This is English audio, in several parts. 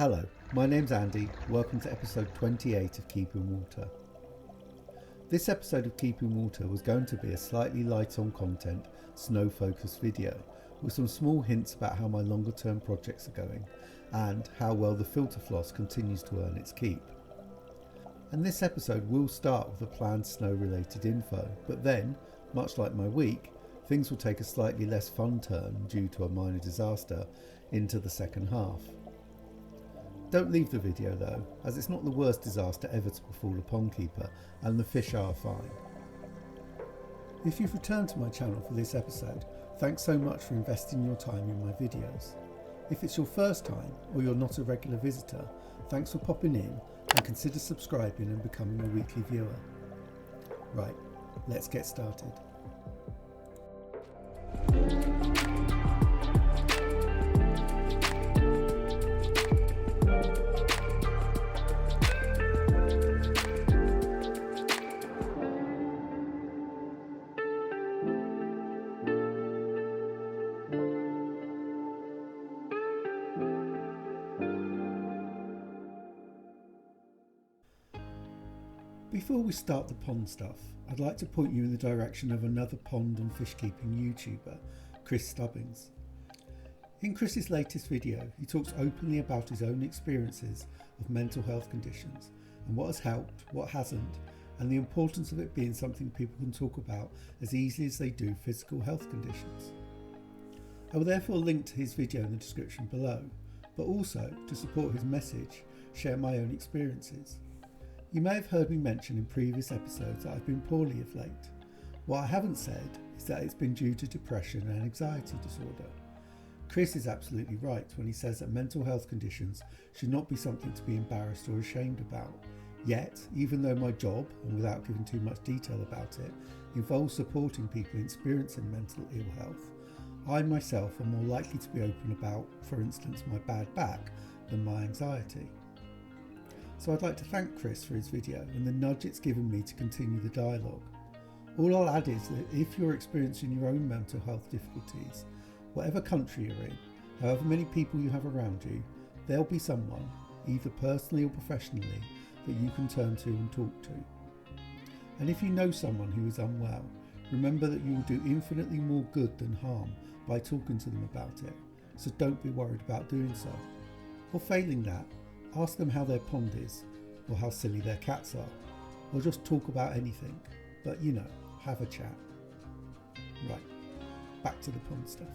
Hello, my name's Andy. Welcome to episode 28 of Keeping Water. This episode of Keeping Water was going to be a slightly light on content, snow focused video with some small hints about how my longer term projects are going and how well the filter floss continues to earn its keep. And this episode will start with a planned snow related info, but then, much like my week, things will take a slightly less fun turn due to a minor disaster into the second half. Don't leave the video though, as it's not the worst disaster ever to befall a pond keeper, and the fish are fine. If you've returned to my channel for this episode, thanks so much for investing your time in my videos. If it's your first time, or you're not a regular visitor, thanks for popping in, and consider subscribing and becoming a weekly viewer. Right, let's get started. Before we start the pond stuff, I'd like to point you in the direction of another pond and fish keeping YouTuber, Chris Stubbings. In Chris's latest video, he talks openly about his own experiences of mental health conditions and what has helped, what hasn't, and the importance of it being something people can talk about as easily as they do physical health conditions. I will therefore link to his video in the description below, but also, to support his message, share my own experiences. You may have heard me mention in previous episodes that I've been poorly of late. What I haven't said is that it's been due to depression and anxiety disorder. Chris is absolutely right when he says that mental health conditions should not be something to be embarrassed or ashamed about. Yet, even though my job, and without giving too much detail about it, involves supporting people experiencing mental ill health, I myself am more likely to be open about, for instance, my bad back than my anxiety. So I'd like to thank Chris for his video and the nudge it's given me to continue the dialogue. All I'll add is that if you're experiencing your own mental health difficulties, whatever country you're in, however many people you have around you, there'll be someone, either personally or professionally, that you can turn to and talk to. And if you know someone who is unwell, remember that you will do infinitely more good than harm by talking to them about it, so don't be worried about doing so. Or failing that, ask them how their pond is, or how silly their cats are, or just talk about anything, but have a chat. Right, back to the pond stuff.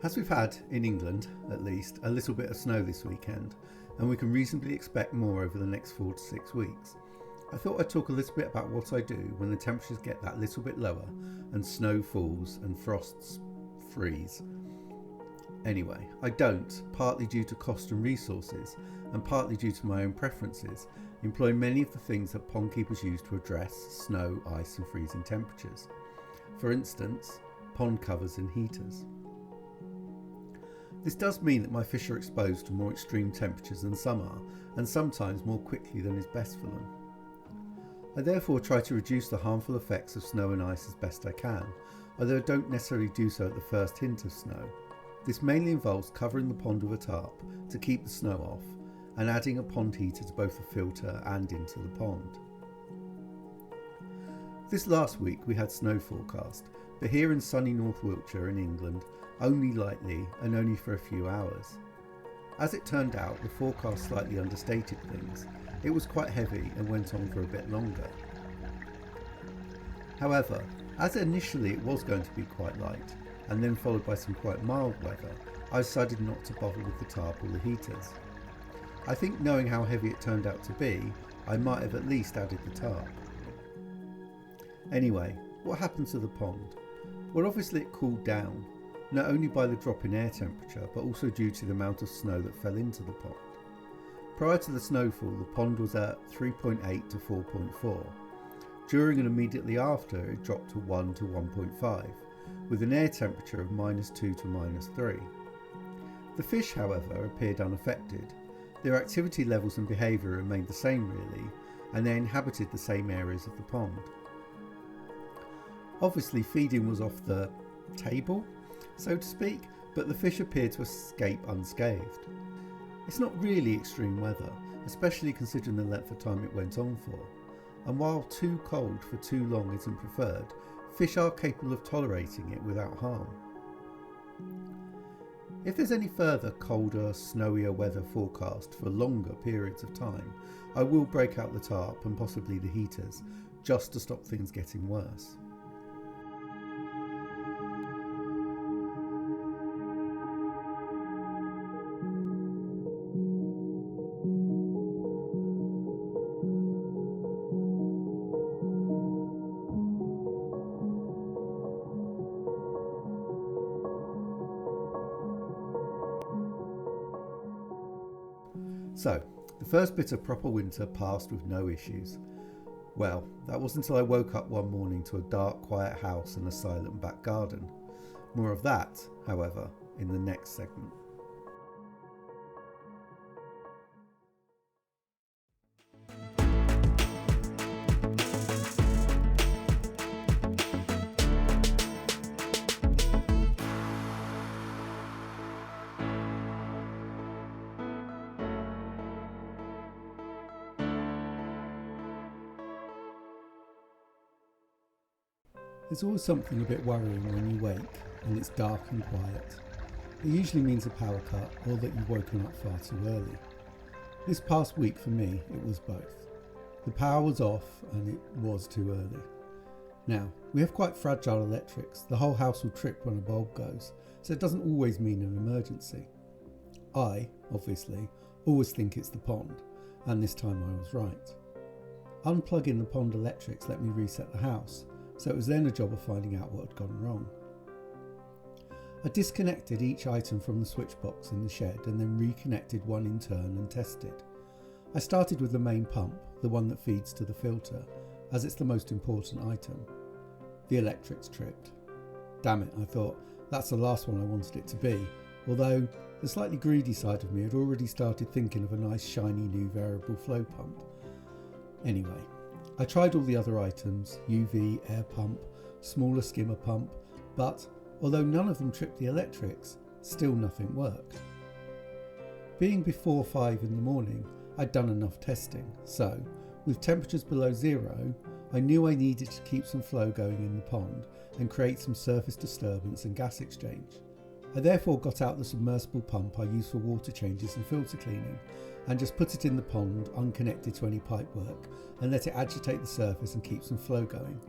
As we've had, in England at least, a little bit of snow this weekend, and we can reasonably expect more over the next 4 to 6 weeks, I thought I'd talk a little bit about what I do when the temperatures get that little bit lower and snow falls and frosts freeze. Anyway, I don't, partly due to cost and resources, and partly due to my own preferences, employ many of the things that pond keepers use to address snow, ice and freezing temperatures. For instance, pond covers and heaters. This does mean that my fish are exposed to more extreme temperatures than some are, and sometimes more quickly than is best for them. I therefore try to reduce the harmful effects of snow and ice as best I can, although I don't necessarily do so at the first hint of snow. This mainly involves covering the pond with a tarp to keep the snow off, and adding a pond heater to both the filter and into the pond. This last week we had snow forecast, but here in sunny North Wiltshire in England, only lightly and only for a few hours. As it turned out, the forecast slightly understated things. It was quite heavy and went on for a bit longer. However, as initially it was going to be quite light, and then followed by some quite mild weather, I decided not to bother with the tarp or the heaters. I think knowing how heavy it turned out to be, I might have at least added the tarp. Anyway, what happened to the pond? Well, obviously it cooled down, not only by the drop in air temperature, but also due to the amount of snow that fell into the pond. Prior to the snowfall, the pond was at 3.8 to 4.4. During and immediately after, it dropped to 1 to 1.5, with an air temperature of -2 to -3. The fish, however, appeared unaffected. Their activity levels and behaviour remained the same really, and they inhabited the same areas of the pond. Obviously feeding was off the table, so to speak, but the fish appeared to escape unscathed. It's not really extreme weather, especially considering the length of time it went on for, and while too cold for too long isn't preferred, fish are capable of tolerating it without harm. If there's any further colder, snowier weather forecast for longer periods of time, I will break out the tarp and possibly the heaters, just to stop things getting worse. So, the first bit of proper winter passed with no issues. Well, that wasn't until I woke up one morning to a dark, quiet house and a silent back garden. More of that, however, in the next segment. There's always something a bit worrying when you wake and it's dark and quiet. It usually means a power cut or that you've woken up far too early. This past week for me, it was both. The power was off and it was too early. Now, we have quite fragile electrics. The whole house will trip when a bulb goes, so it doesn't always mean an emergency. I, obviously, always think it's the pond, and this time I was right. Unplugging the pond electrics let me reset the house, so it was then a job of finding out what had gone wrong. I disconnected each item from the switch box in the shed and then reconnected one in turn and tested. I started with the main pump, the one that feeds to the filter, as it's the most important item. The electrics tripped. Damn it, I thought, that's the last one I wanted it to be, although the slightly greedy side of me had already started thinking of a nice shiny new variable flow pump. Anyway, I tried all the other items, UV, air pump, smaller skimmer pump, but although none of them tripped the electrics, still nothing worked. Being before 5 in the morning, I'd done enough testing, so with temperatures below zero, I knew I needed to keep some flow going in the pond and create some surface disturbance and gas exchange. I therefore got out the submersible pump I use for water changes and filter cleaning and just put it in the pond unconnected to any pipe work and let it agitate the surface and keep some flow going.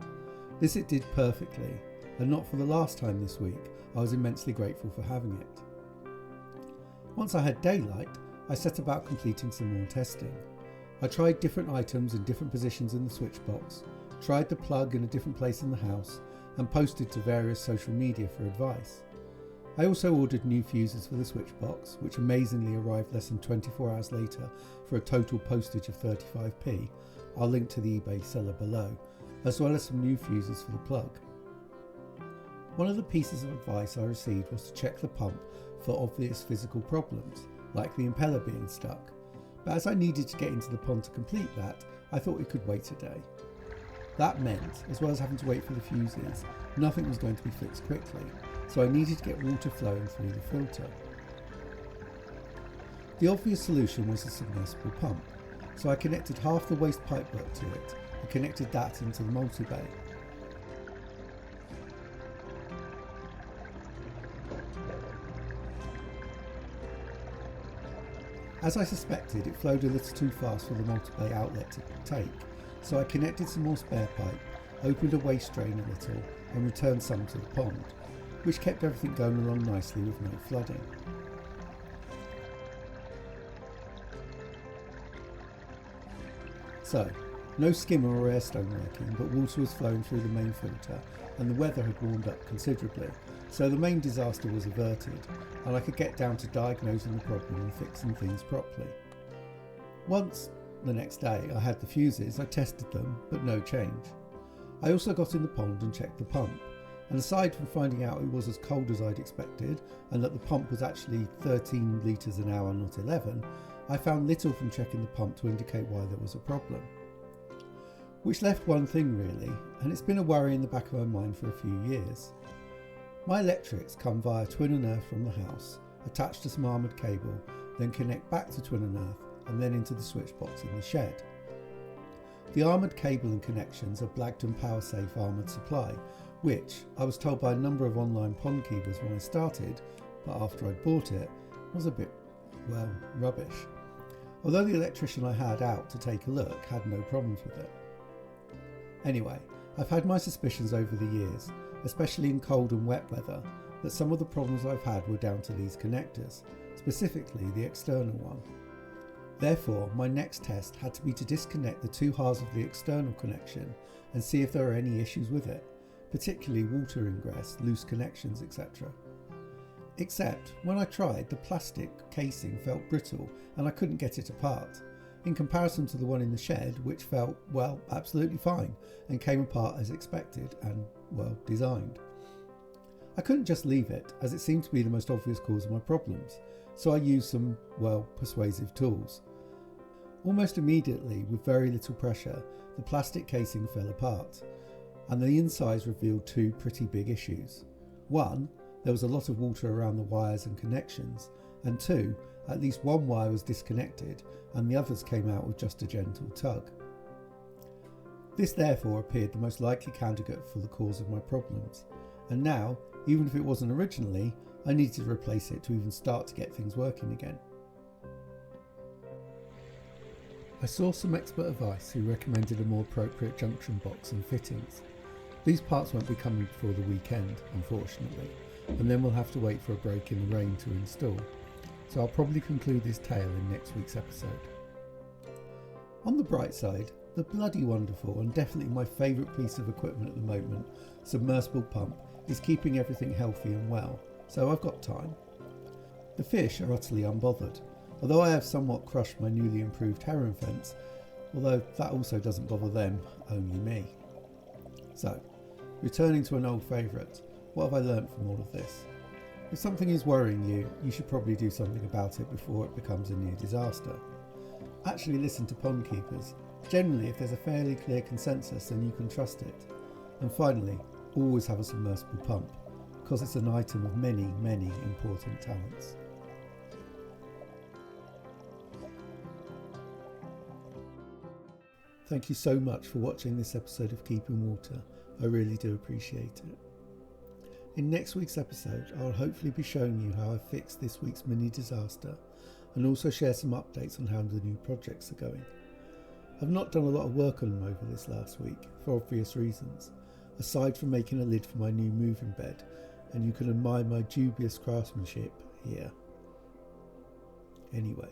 This it did perfectly, and not for the last time this week, I was immensely grateful for having it. Once I had daylight, I set about completing some more testing. I tried different items in different positions in the switch box, tried the plug in a different place in the house, and posted to various social media for advice. I also ordered new fuses for the switch box, which amazingly arrived less than 24 hours later for a total postage of 35p. I'll link to the eBay seller below, as well as some new fuses for the plug. One of the pieces of advice I received was to check the pump for obvious physical problems, like the impeller being stuck, but as I needed to get into the pond to complete that, I thought it could wait a day. That meant, as well as having to wait for the fuses, nothing was going to be fixed quickly, so I needed to get water flowing through the filter. The obvious solution was a submersible pump, so I connected half the waste pipework to it and connected that into the multi-bay. As I suspected, it flowed a little too fast for the multi-bay outlet to take, so I connected some more spare pipe, opened a waste drain a little and returned some to the pond. which kept everything going along nicely with no flooding. So, no skimmer or airstone working, but water was flowing through the main filter and the weather had warmed up considerably, so the main disaster was averted and I could get down to diagnosing the problem and fixing things properly. Once, the next day, I had the fuses, I tested them, but no change. I also got in the pond and checked the pump, and aside from finding out it was as cold as I'd expected and that the pump was actually 13 litres an hour, not 11, I found little from checking the pump to indicate why there was a problem. Which left one thing really, and it's been a worry in the back of my mind for a few years. My electrics come via Twin and Earth from the house, attached to some armoured cable, then connect back to Twin and Earth and then into the switch box in the shed. The armoured cable and connections are Blagdon PowerSafe armoured supply, which I was told by a number of online pond keepers when I started, but after I'd bought it, was a bit, well, rubbish. Although the electrician I had out to take a look had no problems with it. Anyway, I've had my suspicions over the years, especially in cold and wet weather, that some of the problems I've had were down to these connectors, specifically the external one. Therefore, my next test had to be to disconnect the two halves of the external connection and see if there are any issues with it, particularly water ingress, loose connections, etc. Except, when I tried, the plastic casing felt brittle and I couldn't get it apart, in comparison to the one in the shed, which felt, well, absolutely fine and came apart as expected and, well, designed. I couldn't just leave it, as it seemed to be the most obvious cause of my problems, so I used some, well, persuasive tools. Almost immediately, with very little pressure, the plastic casing fell apart, and the insides revealed two pretty big issues. One, there was a lot of water around the wires and connections, and two, at least one wire was disconnected and the others came out with just a gentle tug. This therefore appeared the most likely candidate for the cause of my problems, and now, even if it wasn't originally, I needed to replace it to even start to get things working again. I saw some expert advice who recommended a more appropriate junction box and fittings. These parts won't be coming before the weekend, unfortunately, and then we'll have to wait for a break in the rain to install, so I'll probably conclude this tale in next week's episode. On the bright side, the bloody wonderful and definitely my favourite piece of equipment at the moment, submersible pump, is keeping everything healthy and well, so I've got time. The fish are utterly unbothered, although I have somewhat crushed my newly improved heron fence, although that also doesn't bother them, only me. So, returning to an old favourite, what have I learnt from all of this? If something is worrying you, you should probably do something about it before it becomes a near disaster. Actually listen to pond keepers. Generally, if there's a fairly clear consensus, then you can trust it. And finally, always have a submersible pump, because it's an item of many, many important talents. Thank you so much for watching this episode of Keeping Water. I really do appreciate it. In next week's episode, I'll hopefully be showing you how I fixed this week's mini disaster and also share some updates on how the new projects are going. I've not done a lot of work on them over this last week, for obvious reasons, aside from making a lid for my new moving bed, and you can admire my dubious craftsmanship here. Anyway,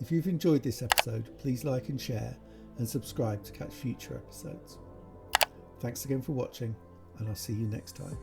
if you've enjoyed this episode, please like and share, and subscribe to catch future episodes. Thanks again for watching, and I'll see you next time.